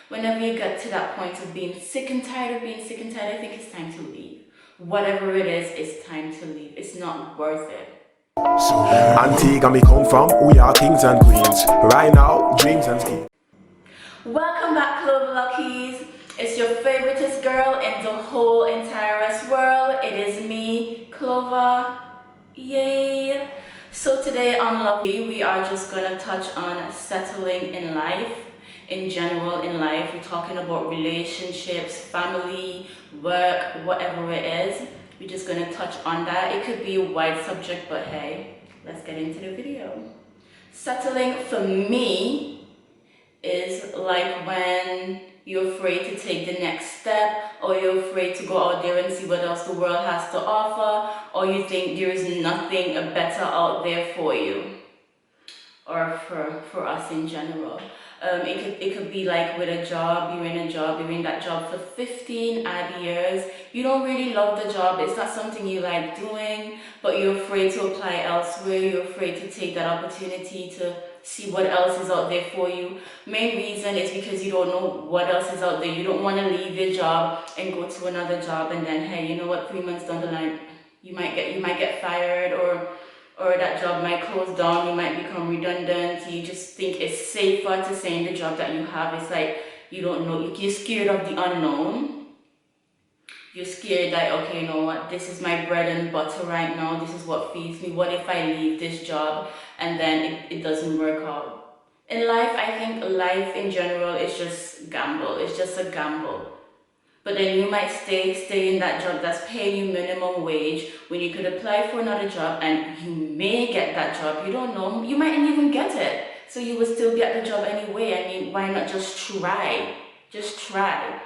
Whenever you get to that point of being sick and tired of being sick and tired, I think it's time to leave. Whatever it is, it's time to leave. It's not worth it. Antigua me come from, we are kings and queens. Right now, dreams and schemes. Welcome back, Clover Luckies. It's your favoriteest girl in the whole entire West world. It is me, Clover. Yay! So today on Lucky, we are just gonna touch on settling in life. In general, in life, we're talking about relationships, family, work, whatever it is. We're just gonna touch on that. It could be a wide subject, but hey, let's get into the video. Settling for me is like when you're afraid to take the next step, or you're afraid to go out there and see what else the world has to offer, or you think there is nothing better out there for you, or for us in general. It could be like with a job. You're in that job for 15 odd years. You don't really love the job. It's not something you like doing, but you're afraid to apply elsewhere. You're afraid to take that opportunity to see what else is out there for you. Main reason is because you don't know what else is out there. You don't want to leave your job and go to another job, and then hey, you know what, 3 months down the line, you might get fired, or that job might close down, you might become redundant. You just think it's safer to stay in the job that you have. It's like you don't know, you're scared of the unknown. You're scared that, okay, you know what, this is my bread and butter right now, this is what feeds me. What if I leave this job and then it doesn't work out? In life, I think life in general is just gamble. It's just a gamble. But then you might stay in that job that's paying you minimum wage when you could apply for another job and you may get that job. You don't know. You might not even get it. So you will still get the job anyway. I mean, why not just try? Just try.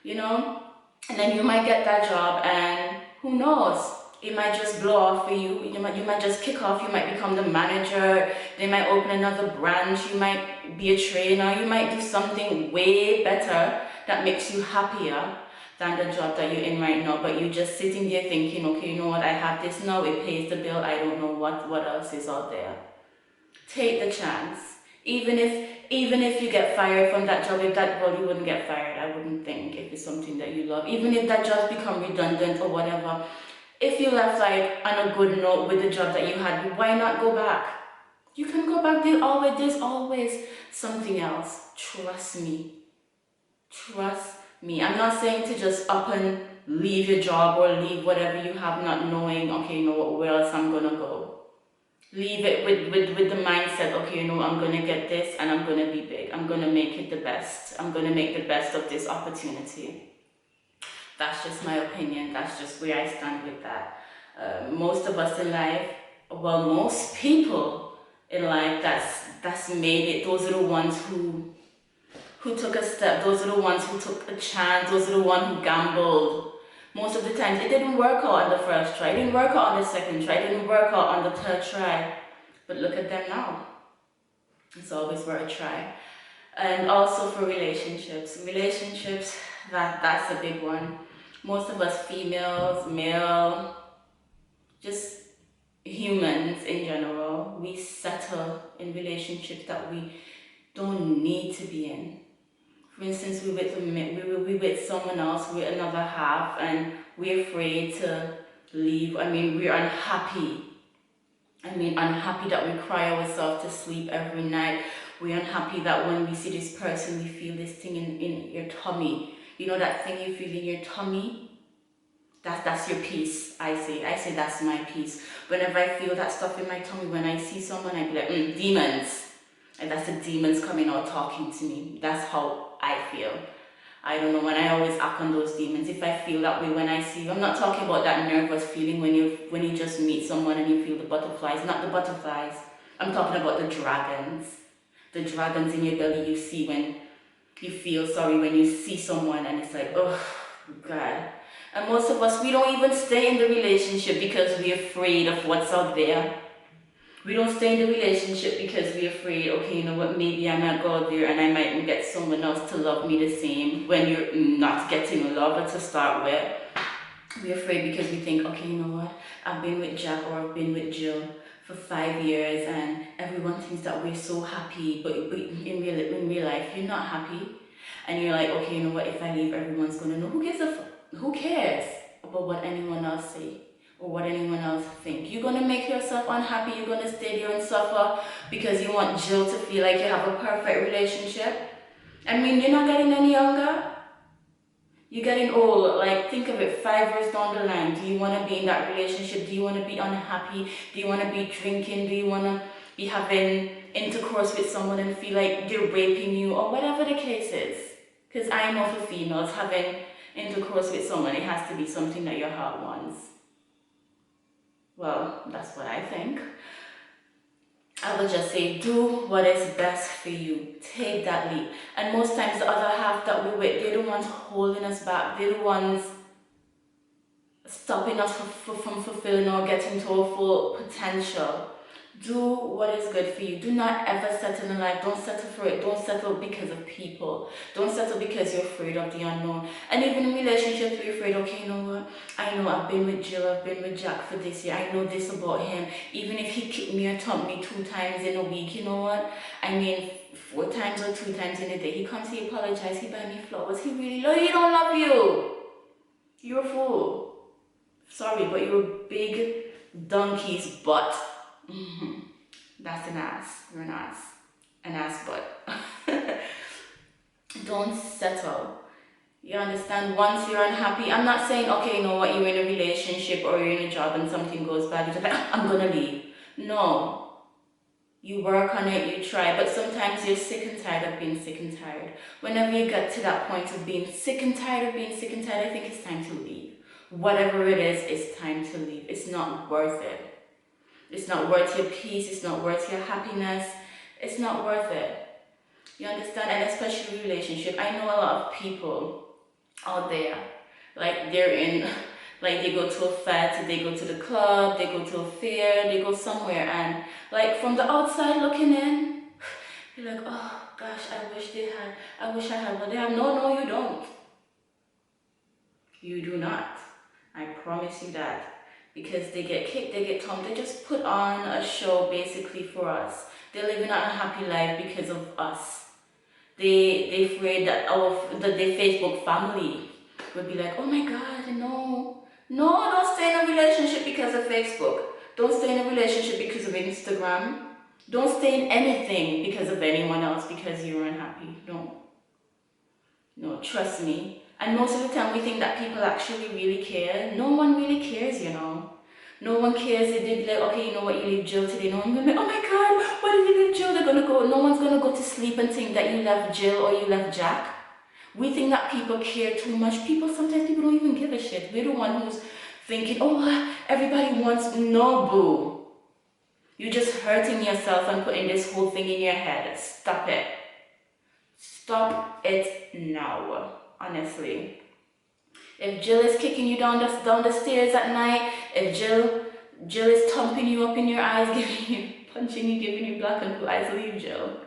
You know? And then you might get that job and who knows? It might just blow off for you. You might just kick off. You might become the manager. They might open another branch. You might be a trainer. You might do something way better that makes you happier than the job that you're in right now. But you're just sitting there thinking, okay, you know what? I have this now. It pays the bill. I don't know what else is out there. Take the chance. Even if you get fired from that job, you wouldn't get fired. I wouldn't think, if it's something that you love. Even if that job become redundant or whatever. If you left like on a good note with the job that you had, why not go back? You can go back. There's always something else. Trust me. Trust me. I'm not saying to just up and leave your job or leave whatever you have, not knowing, okay, you know what, where else I'm gonna go. Leave it with the mindset, okay, you know, I'm gonna get this and I'm gonna be big. I'm gonna make it the best. I'm gonna make the best of this opportunity. That's just my opinion. That's just where I stand with that. Most of us in life, well, most people in life that's made it, those are the ones who took a step. Those are the ones who took a chance. Those are the ones who gambled. Most of the times, it didn't work out on the first try. It didn't work out on the second try. It didn't work out on the third try. But look at them now. It's always worth a try. And also for relationships. Relationships, that's a big one. Most of us females, male, just humans in general, we settle in relationships that we don't need to be in. For instance, we with someone else, we're another half, and we're afraid to leave. I mean, we're unhappy. Unhappy that we cry ourselves to sleep every night. We're unhappy that when we see this person, we feel this thing in your tummy. You know that thing you feel in your tummy? That's your peace, I say that's my peace. Whenever I feel that stuff in my tummy, when I see someone, I be like, demons. And that's the demons coming out talking to me. That's how I feel. I don't know, when I always act on those demons. If I feel that way when I see you, I'm not talking about that nervous feeling when you just meet someone and you feel the butterflies. Not the butterflies. I'm talking about the dragons. The dragons in your belly you see when you feel sorry when you see someone and it's like, oh God. And most of us, we don't even stay in the relationship because we're afraid of what's out there. We don't stay in the relationship because we're afraid, okay, you know what, maybe I might go out there and I might get someone else to love me the same when you're not getting love to start with. We're afraid because we think, okay, you know what, I've been with Jack or I've been with Jill for 5 years and everyone thinks that we're so happy, but in real life, you're not happy. And you're like, okay, you know what, if I leave, everyone's gonna know. Who cares about what anyone else say or what anyone else think? You're gonna make yourself unhappy, you're gonna stay there and suffer because you want Jill to feel like you have a perfect relationship. I mean, you're not getting any younger. You're getting old. Like, think of it, 5 years down the line. Do you want to be in that relationship? Do you want to be unhappy? Do you want to be drinking? Do you want to be having intercourse with someone and feel like they're raping you or whatever the case is? Because I know for females, having intercourse with someone, it has to be something that your heart wants. Well, that's what I think. I would just say, do what is best for you. Take that leap. And most times the other half that we're with, they're the ones holding us back. They're the ones stopping us from fulfilling or getting to our full potential. Do what is good for you. Do not ever settle in life. Don't settle for it. Don't settle because of people. Don't settle because you're afraid of the unknown. And even in relationships, you're afraid, okay, you know what? I know I've been with Jill, I've been with Jack for this year. I know this about him. Even if he kicked me or thumped me 2 times in a week, you know what? I mean, 4 times or 2 times in a day. He comes, he apologizes, he buy me flowers. He really he don't love you. You're a fool. Sorry, but you're a big donkey's butt. That's an ass. You're an ass. An ass butt. Don't settle. You understand? Once you're unhappy, I'm not saying, okay, you know what, you're in a relationship or you're in a job and something goes bad, you're just like, I'm gonna leave. No. You work on it, you try, but sometimes you're sick and tired of being sick and tired. Whenever you get to that point of being sick and tired of being sick and tired, I think it's time to leave. Whatever it is, it's time to leave. It's not worth it. It's not worth your peace. It's not worth your happiness. It's not worth it. You understand? And especially relationship. I know a lot of people out there, like they're in, like they go to a fete, they go to the club, they go to a fair, they go somewhere, and like from the outside looking in, you're like, oh gosh, I wish I had what they have. No, you don't. You do not. I promise you that. Because they get kicked, they get thumped, they just put on a show basically for us. They're living an unhappy life because of us. They're afraid that their Facebook family would be like, oh my god, no. No, don't stay in a relationship because of Facebook. Don't stay in a relationship because of Instagram. Don't stay in anything because of anyone else because you're unhappy. No, trust me. And most of the time we think that people actually really care. No one really cares, you know. No one cares. They did like, okay, you know what, you leave Jill today. No one's gonna be, oh my god, why did you leave Jill? They're gonna go, no one's gonna go to sleep and think that you left Jill or you left Jack. We think that people care too much. Sometimes people don't even give a shit. We're the one who's thinking, oh, everybody wants, no boo. You're just hurting yourself and putting this whole thing in your head. Stop it. Stop it now, honestly. If Jill is kicking you down the stairs at night, if Jill is thumping you up in your eyes, punching you, giving you black and blue eyes, leave Jill.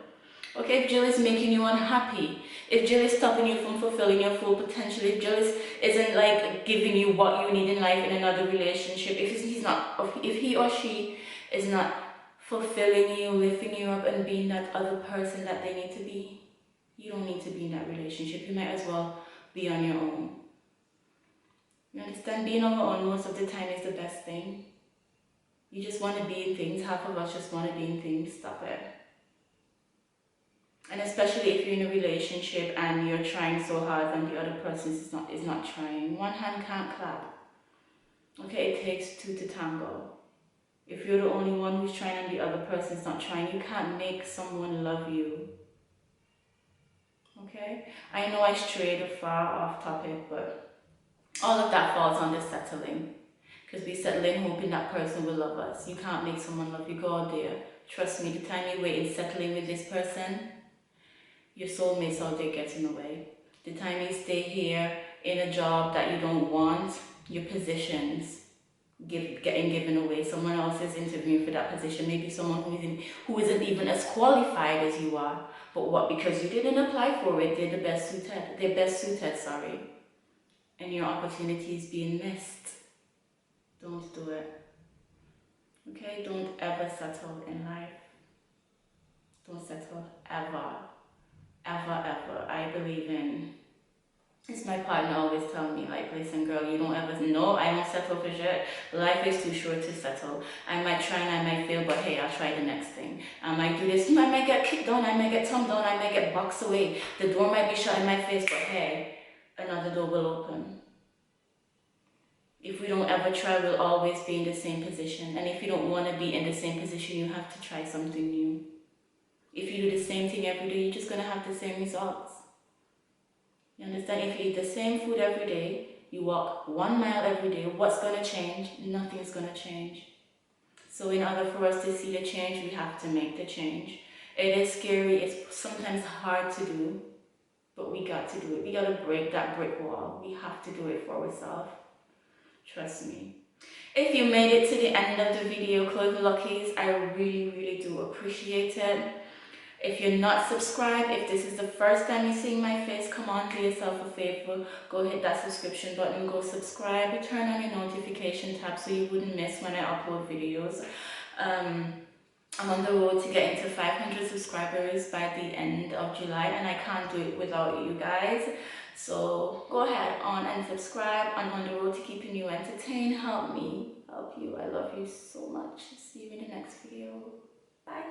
Okay, if Jill is making you unhappy, if Jill is stopping you from fulfilling your full potential, if Jill isn't like giving you what you need in life in another relationship, if he or she is not fulfilling you, lifting you up and being that other person that they need to be, you don't need to be in that relationship. You might as well be on your own. You understand? Being on our own most of the time is the best thing. You just want to be in things. Half of us just want to be in things. Stop it. And especially if you're in a relationship and you're trying so hard and the other person is not trying. One hand can't clap. Okay, it takes 2 to tango. If you're the only one who's trying and the other person's not trying, you can't make someone love you. Okay? I know I strayed far off topic, but all of that falls under settling. Because we settle in hoping that person will love us. You can't make someone love you. Go out there. Trust me, the time you wait in settling with this person, your soulmate's out there getting away. The time you stay here in a job that you don't want, your positions getting given away. Someone else is interviewing for that position. Maybe someone who isn't even as qualified as you are. But what? Because you didn't apply for it, they're best suited, sorry. And your opportunity is being missed. Don't do it. Okay? Don't ever settle in life. Don't settle ever. ever. I believe in, it's my partner always telling me, like, listen girl, you don't ever, no, I won't settle for shit. Life is too short to settle. I might try and I might fail, but hey, I'll try the next thing. I might do this, I might get kicked down, I might get thumbed down, I might get boxed away. The door might be shut in my face, but hey, another door will open. If we don't ever try, we'll always be in the same position. And if you don't want to be in the same position, you have to try something new. If you do the same thing every day, you're just going to have the same results. You understand? If you eat the same food every day, you walk 1 mile every day, what's going to change? Nothing's going to change. So in order for us to see the change, we have to make the change. It is scary, it's sometimes hard to do, but we got to do it. We got to break that brick wall. We have to do it for ourselves. Trust me. If you made it to the end of the video, Clover Luckies, I really do appreciate it. If you're not subscribed, if this is the first time you're seeing my face, come on, do yourself a favor. Go hit that subscription button, go subscribe, turn on your notification tab so you wouldn't miss when I upload videos. I'm on the road to getting to 500 subscribers by the end of July, and I can't do it without you guys. So go ahead on and subscribe. I'm on the road to keeping you entertained. Help me, help you. I love you so much. See you in the next video. Bye.